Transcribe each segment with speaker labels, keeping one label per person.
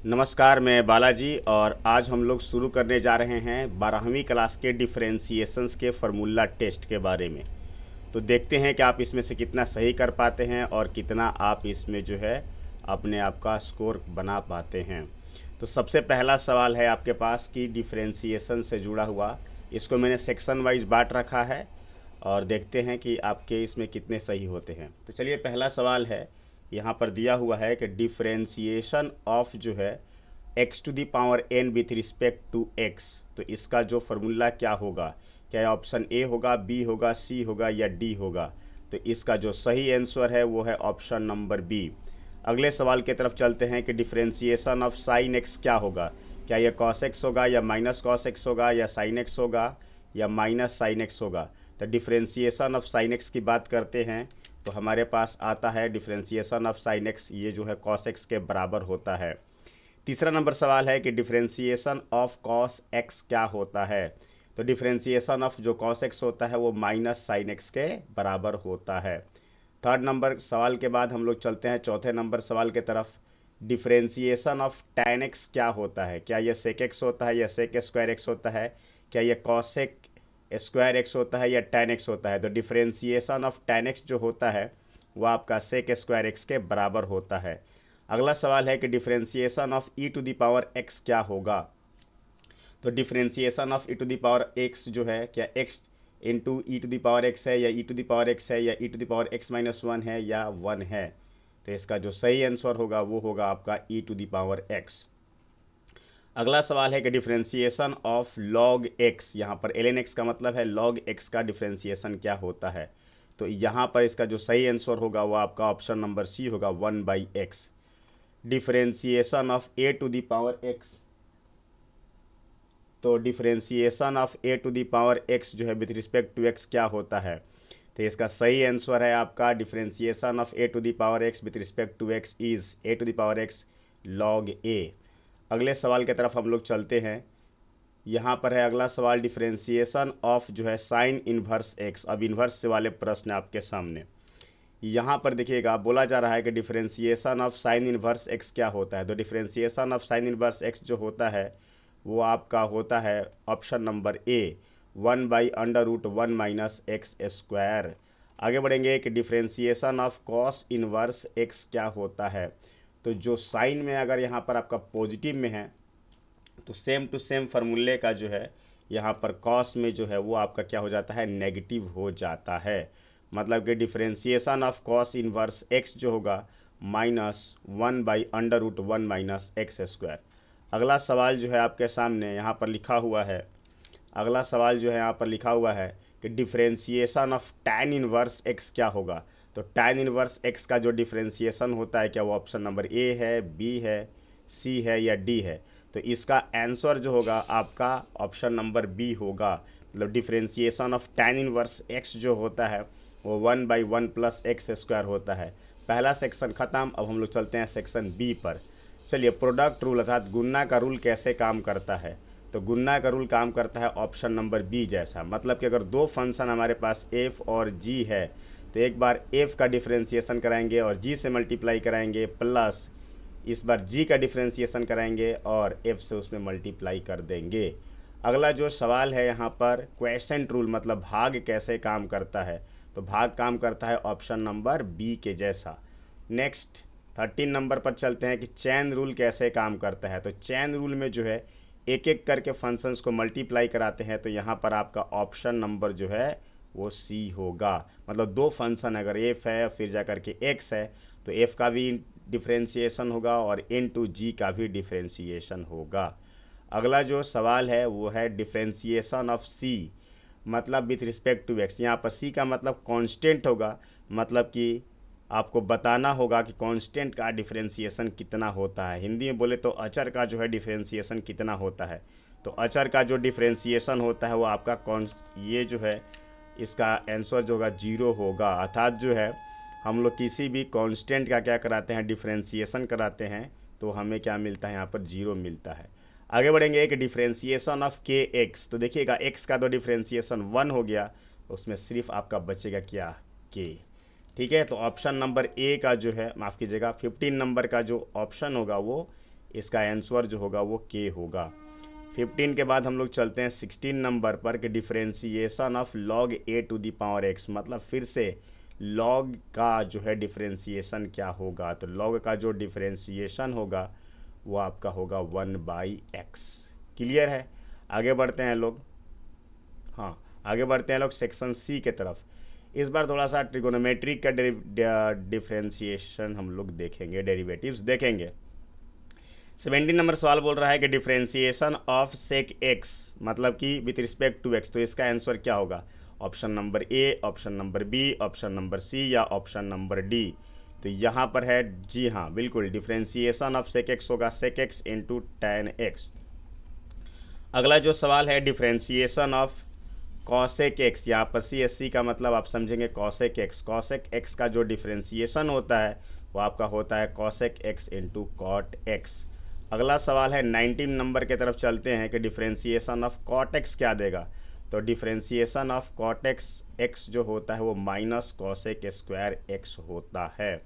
Speaker 1: नमस्कार, मैं बालाजी और आज हम लोग शुरू करने जा रहे हैं 12वीं क्लास के डिफरेंशिएशंस के फार्मूला टेस्ट के बारे में। तो देखते हैं कि आप इसमें से कितना सही कर पाते हैं और कितना आप इसमें जो है अपने आप का स्कोर बना पाते हैं। तो सबसे पहला सवाल है आपके पास कि डिफरेंशिएशन से जुड़ा हुआ, इसको मैंने सेक्शन वाइज बांट रखा है और देखते हैं कि आपके इसमें कितने सही होते हैं। तो चलिए, पहला सवाल है, यहाँ पर दिया हुआ है कि डिफरेंशिएशन ऑफ जो है x to the power n with respect to x. तो इसका जो फॉर्मूला क्या होगा, क्या ऑप्शन ए होगा, बी होगा, सी होगा या डी होगा। तो इसका जो सही आंसर है वो है ऑप्शन नंबर बी। अगले सवाल की तरफ चलते हैं कि डिफरेंशिएशन ऑफ साइन एक्स क्या होगा। क्या ये कॉस एक्स होगा या माइनस कॉस एक्स होगा या साइन एक्स होगा या माइनस साइन एक्स होगा। तो डिफरेंशिएशन ऑफ साइन एक्स की बात करते हैं तो हमारे पास आता है डिफरेंशिएशन ऑफ साइन एक्स, ये जो है कॉस एक्स के बराबर होता है। तीसरा नंबर सवाल है कि डिफरेंशिएशन ऑफ कॉस एक्स क्या होता है। तो डिफरेंशिएशन ऑफ जो कॉस एक्स होता है वो माइनस साइन एक्स के बराबर होता है। थर्ड नंबर सवाल के बाद हम लोग चलते हैं चौथे नंबर सवाल के तरफ। डिफरेंशिएशन ऑफ tan एक्स क्या होता है। क्या यह सेक एक्स होता है या सेक स्क्वायर एक्स होता है। क्या यह कॉसेक स्क्वायर एक्स होता है या tan एक्स होता है। तो डिफरेंशिएशन ऑफ tan एक्स जो होता है वो आपका सेक स्क्वायर एक्स के बराबर होता है। अगला सवाल है कि differentiation of e to the power x क्या होगा। तो differentiation of e to the power x जो है, क्या x into e to the power x है या e to the power x है या e to the power x minus one है या वन है। तो इसका जो सही आंसर होगा वो होगा आपका ई टू द पावर एक्स। अगला सवाल है कि डिफरेंशिएशन ऑफ लॉग एक्स, यहाँ पर एल एन एक्स का मतलब है लॉग एक्स का डिफरेंशिएशन क्या होता है। तो यहाँ पर इसका जो सही आंसर होगा वो आपका ऑप्शन नंबर सी होगा, 1/x। Differentiation of a to the power x, तो differentiation of a to the power x जो है विथ रिस्पेक्ट टू एक्स क्या होता है। तो इसका सही आंसर है आपका differentiation of a to the power x with respect to x is a to the power x log a. अगले सवाल की तरफ हम लोग चलते हैं। यहाँ पर है अगला सवाल, डिफरेंशिएशन ऑफ जो है साइन इनवर्स एक्स। अब इन्वर्स वाले प्रश्न आपके सामने। यहाँ पर देखिएगा बोला जा रहा है कि differentiation of sine inverse x क्या होता है। तो differentiation of sine inverse x जो होता है वो आपका होता है ऑप्शन नंबर ए, 1/√1 माइनस एक्स स्क्वायर। आगे बढ़ेंगे कि differentiation of cos inverse x क्या होता है। तो जो साइन में अगर यहाँ पर आपका पॉजिटिव में है तो सेम टू सेम फार्मूले का जो है यहाँ पर कॉस में जो है वो आपका क्या हो जाता है, नेगेटिव हो जाता है। मतलब कि differentiation of cos inverse x जो होगा -1/√1 माइनस एक्स स्क्वायर। अगला सवाल जो है आपके सामने यहाँ पर लिखा हुआ है, अगला सवाल जो है यहाँ पर लिखा हुआ है कि differentiation of tan inverse x क्या होगा। तो tan इनवर्स एक्स का जो डिफरेंशिएशन होता है क्या वो ऑप्शन नंबर ए है, बी है, सी है या डी है। तो इसका आंसर जो होगा आपका ऑप्शन नंबर बी होगा। मतलब differentiation of tan inverse x जो होता है वो 1/1 प्लस एक्स स्क्वायर होता है। पहला सेक्शन ख़त्म। अब हम लोग चलते हैं सेक्शन बी पर। चलिए, प्रोडक्ट रूल अर्थात गुणा का रूल कैसे काम करता है। तो गुणा का रूल काम करता है ऑप्शन नंबर बी जैसा। मतलब कि अगर दो फंक्शन हमारे पास एफ और जी है तो एक बार एफ का डिफरेंशिएशन कराएंगे और जी से मल्टीप्लाई कराएंगे, प्लस इस बार जी का डिफरेंशिएशन कराएंगे और एफ से उसमें मल्टीप्लाई कर देंगे। अगला जो सवाल है यहाँ पर क्वेश्चन रूल, मतलब भाग कैसे काम करता है। तो भाग काम करता है ऑप्शन नंबर बी के जैसा। नेक्स्ट 13 नंबर पर चलते हैं कि चैन रूल कैसे काम करता है। तो चैन रूल में जो है एक एक करके फंक्शंस को मल्टीप्लाई कराते हैं। तो यहाँ पर आपका ऑप्शन नंबर जो है वो सी होगा। मतलब दो फंक्शन अगर एफ है फिर जा करके एक्स है तो एफ का भी डिफरेंशिएशन होगा और इन टू जी का भी डिफरेंशिएशन होगा। अगला जो सवाल है वो है डिफरेंशिएशन ऑफ सी, मतलब विथ रिस्पेक्ट टू एक्स। यहाँ पर सी का मतलब कांस्टेंट होगा, मतलब कि आपको बताना होगा कि कांस्टेंट का डिफरेंशिएशन कितना होता है। हिंदी में बोले तो अचर का जो है डिफरेंशिएशन कितना होता है। तो अचर का जो डिफरेंशिएशन होता है वो आपका ये जो है इसका आंसर जो होगा 0 होगा। अर्थात जो है हम लोग किसी भी कांस्टेंट का क्या कराते हैं, डिफरेंशिएशन कराते हैं तो हमें क्या मिलता है, यहाँ पर 0 मिलता है। आगे बढ़ेंगे एक डिफरेंशिएशन ऑफ के एक्स। तो देखिएगा एक्स का तो डिफरेंशिएशन 1 हो गया, उसमें सिर्फ आपका बचेगा क्या, के। ठीक है, तो ऑप्शन नंबर ए का जो है, माफ़ कीजिएगा 15 नंबर का जो ऑप्शन होगा वो इसका आंसर जो होगा वो के होगा। 15 के बाद हम लोग चलते हैं 16 नंबर पर कि differentiation of log a to the power x, मतलब फिर से लॉग का जो है डिफ्रेंसिएशन क्या होगा। तो लॉग का जो डिफ्रेंसिएशन होगा वो आपका होगा 1/x। क्लियर है। आगे बढ़ते हैं लोग। हाँ, आगे बढ़ते हैं लोग सेक्शन सी के तरफ। इस बार थोड़ा सा ट्रिगोनोमेट्री का डिफ्रेंसिएशन हम लोग देखेंगे, डेरिवेटिव्स देखेंगे। 17 नंबर सवाल बोल रहा है कि डिफ्रेंसिएशन ऑफ सेक एक्स, मतलब कि विथ रिस्पेक्ट टू एक्स, तो इसका आंसर क्या होगा। Option number A, option number B, option number C या ऑप्शन नंबर डी। तो यहाँ पर है, जी हाँ बिल्कुल, डिफ्रेंसिएशन ऑफ सेक एक्स होगा sec x into tan x. अगला जो सवाल है डिफ्रेंसिएशन ऑफ कॉसेक एक्स, यहाँ पर सी एस सी का मतलब आप समझेंगे कॉसेक एक्स। कॉसेक एक्स का जो डिफ्रेंसिएशन होता है वो आपका होता है cosec x into cot x. अगला सवाल है 19 नंबर के तरफ चलते हैं कि डिफ्रेंसिएशन ऑफ कॉट एक्स क्या देगा। तो differentiation of cot x x जो होता है वो माइनस कॉसेक स्क्वायर एक्स होता है।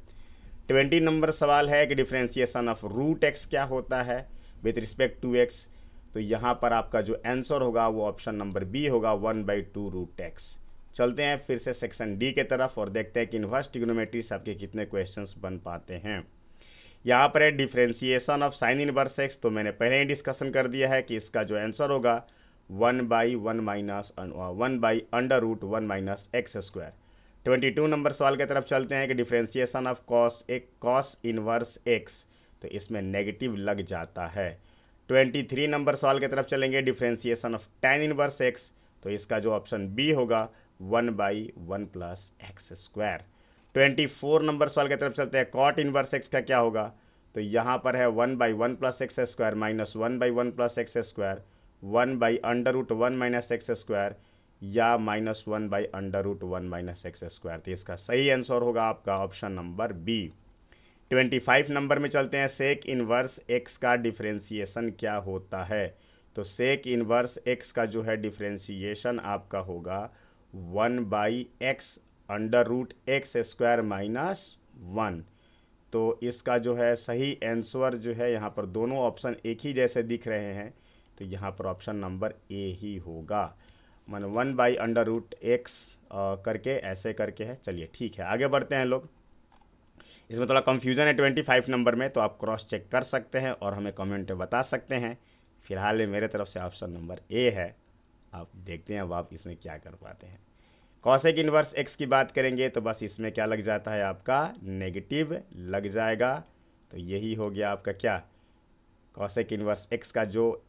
Speaker 1: 20 नंबर सवाल है कि डिफ्रेंसिएशन ऑफ रूट एक्स क्या होता है विथ रिस्पेक्ट टू एक्स। तो यहाँ पर आपका जो आंसर होगा वो ऑप्शन नंबर बी होगा 1/2 रूट एक्स। चलते हैं फिर से सेक्शन डी के तरफ और देखते हैं कि इन्वर्स ट्रिग्नोमेट्री से आपके कितने क्वेश्चंस बन पाते हैं। यहाँ पर है differentiation of sine inverse x, तो मैंने पहले ही डिस्कशन कर दिया है कि इसका जो आंसर होगा 1/1 - x²। 22 नंबर सवाल की तरफ चलते हैं कि differentiation of cos inverse x, तो इसमें नेगेटिव लग जाता है। 23 नंबर सवाल की तरफ चलेंगे, differentiation of tan inverse x, तो इसका जो ऑप्शन बी होगा 1/1 + x²। 24 नंबर सवाल की तरफ चलते हैं, कॉट इनवर्स एक्स का क्या होगा। तो यहाँ पर है 1/1 + x² माइनस 1/1 + x², 1/√1 - x² या -1/√1 - x²। तो इसका सही आंसर होगा आपका ऑप्शन नंबर बी। 25 नंबर में चलते हैं, सेक इनवर्स एक्स का डिफ्रेंसिएशन क्या होता है। तो सेक इनवर्स एक्स का जो है डिफ्रेंसिएशन आपका होगा 1/x √x² - 1। तो इसका जो है सही आंसर जो है, यहाँ पर दोनों ऑप्शन एक ही जैसे दिख रहे हैं, तो यहाँ पर ऑप्शन नंबर ए ही होगा। मन 1/√x करके ऐसे करके है। चलिए ठीक है, आगे बढ़ते हैं लोग। इसमें थोड़ा कन्फ्यूज़न है 25 नंबर में, तो आप क्रॉस चेक कर सकते हैं और हमें कमेंट में बता सकते हैं। फिलहाल ये मेरे तरफ से ऑप्शन नंबर ए है। आप देखते हैं अब आप इसमें क्या कर पाते हैं। कॉसेक इनवर्स एक्स की बात करेंगे तो बस इसमें क्या लग जाता है, आपका नेगेटिव लग जाएगा। तो यही हो गया आपका क्या, कॉसेक इनवर्स एक्स का जो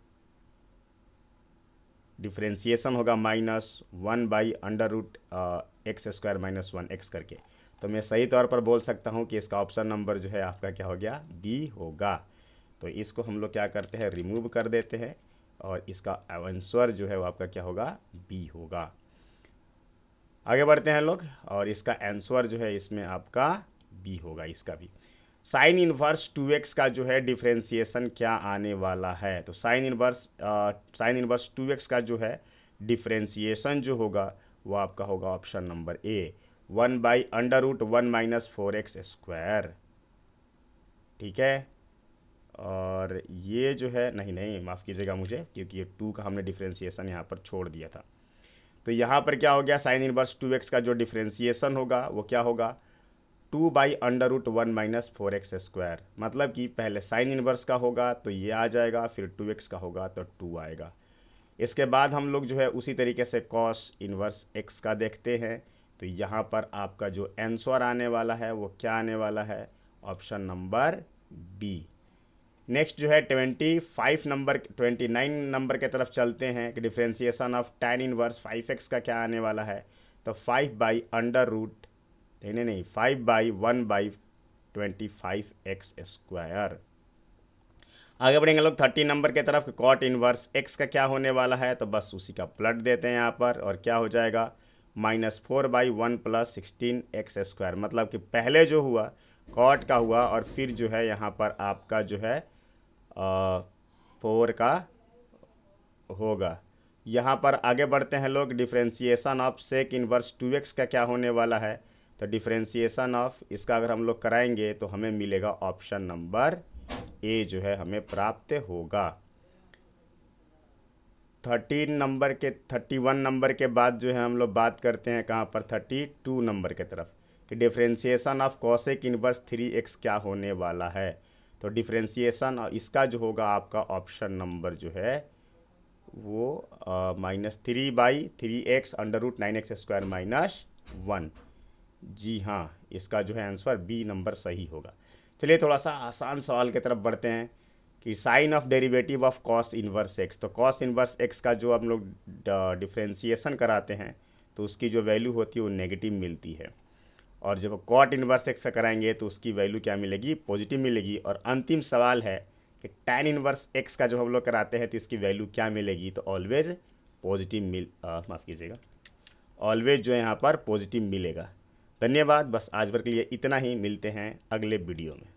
Speaker 1: डिफ्रेंसिएशन होगा -1/√x² - 1x करके। तो मैं सही तौर पर बोल सकता हूँ कि इसका ऑप्शन नंबर जो है आपका क्या हो गया, बी होगा। तो इसको हम लोग क्या करते हैं, रिमूव कर देते हैं और इसका आंसर जो है वो आपका क्या होगा, बी होगा। आगे बढ़ते हैं लोग, और इसका आंसर जो है इसमें आपका बी होगा, इसका भी। साइन इनवर्स 2x का जो है डिफ्रेंसिएशन क्या आने वाला है। तो साइन इनवर्स 2x का जो है डिफ्रेंसिएशन जो होगा वो आपका होगा ऑप्शन नंबर ए 1/√1 - 4x²। ठीक है, और ये जो है, नहीं माफ़ कीजिएगा मुझे, क्योंकि ये 2 का हमने डिफ्रेंसिएशन यहाँ पर छोड़ दिया था। तो यहाँ पर क्या हो गया, साइन इनवर्स 2x का जो डिफ्रेंसिएशन होगा वो क्या होगा, 2/√1 - 4x²। मतलब कि पहले साइन इनवर्स का होगा तो ये आ जाएगा, फिर 2x का होगा तो 2 आएगा। इसके बाद हम लोग जो है उसी तरीके से कॉस इनवर्स x का देखते हैं। तो यहाँ पर आपका जो आंसर आने वाला है वो क्या आने वाला है, ऑप्शन नंबर बी। नेक्स्ट जो है 29 नंबर के तरफ चलते हैं कि differentiation of tan inverse 5x का क्या आने वाला है। तो 5/1/25x²। आगे बढ़ेंगे लोग 30 नंबर के तरफ, कॉट इनवर्स x का क्या होने वाला है। तो बस उसी का प्लट देते हैं यहाँ पर और क्या हो जाएगा, -4/1 + 16x²। मतलब कि पहले जो हुआ कॉट का हुआ और फिर जो है यहाँ पर आपका जो है 4 का होगा। यहाँ पर आगे बढ़ते हैं लोग, differentiation of sec inverse 2x का क्या होने वाला है। तो डिफ्रेंसिएशन ऑफ इसका अगर हम लोग कराएंगे तो हमें मिलेगा ऑप्शन नंबर ए जो है हमें प्राप्त होगा। 31 नंबर के बाद जो है हम लोग बात करते हैं कहाँ पर, 32 नंबर के तरफ, कि differentiation of cosec inverse 3x क्या होने वाला है। तो डिफ्रेंशिएशन इसका जो होगा आपका ऑप्शन नंबर जो है वो -3/3x√9x² - 1। जी हाँ, इसका जो है आंसर बी नंबर सही होगा। चलिए थोड़ा सा आसान सवाल की तरफ बढ़ते हैं कि sine of derivative of cos inverse x. तो कॉस इनवर्स एक्स का जो हम लोग डिफ्रेंशिएशन कराते हैं तो उसकी जो वैल्यू होती है वो नेगेटिव मिलती है, और जब कॉट इनवर्स एक्स का कराएंगे तो उसकी वैल्यू क्या मिलेगी, पॉजिटिव मिलेगी। और अंतिम सवाल है कि tan इनवर्स एक्स का जो हम लोग कराते हैं तो इसकी वैल्यू क्या मिलेगी, तो ऑलवेज पॉजिटिव माफ़ कीजिएगा, ऑलवेज जो है यहाँ पर पॉजिटिव मिलेगा। धन्यवाद। बस आज भर के लिए इतना ही, मिलते हैं अगले वीडियो में।